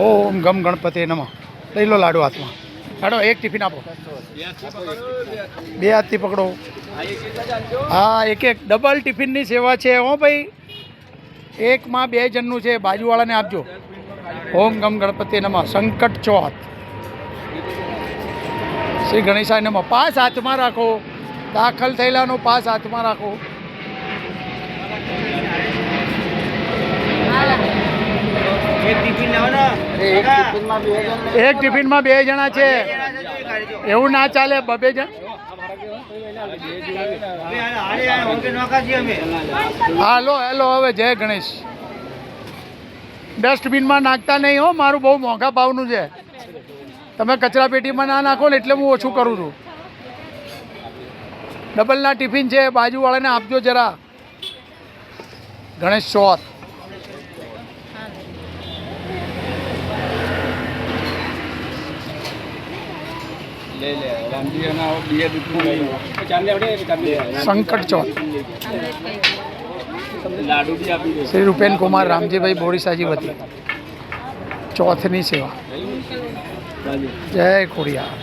ઓમ ગમ ગણપતિ નમઃ. લઈ લો લાડુ હાથમાં. લાડો એક ટિફિન આપો. બે હાથથી પકડો. હા, એક એક ડબલ ટિફિનની સેવા છે હો ભાઈ. એકમાં 2 જણનું છે, બાજુવાળાને આપજો. ઓમ ગમ ગણપતિ નમઃ. સંકટ ચોથ. શ્રી ગણેશાય નમઃ. પાસ હાથમાં રાખો. દાખલ થયેલાનો પાસ હાથમાં રાખો. એક ટિફિનમાં 2 જણા છે, એવું ના ચાલે. 2 જણ. હાલો હેલો. હવે જય ગણેશ. ડસ્ટબિનમાં નાખતા નહીં હો, મારું બહુ મોંઘા ભાવનું છે. તમે કચરા પેટીમાં ના નાખો ને એટલે હું ઓછું કરું છું. ડબલના ટિફિન છે, બાજુવાળાને આપજો જરા. ગણેશ ચોથ. સંકટ ચોથ. શ્રી રૂપેન કુમાર રામજીભાઈ બોરીસાજી વતી ચોથની સેવા. જય ખોડિયાર.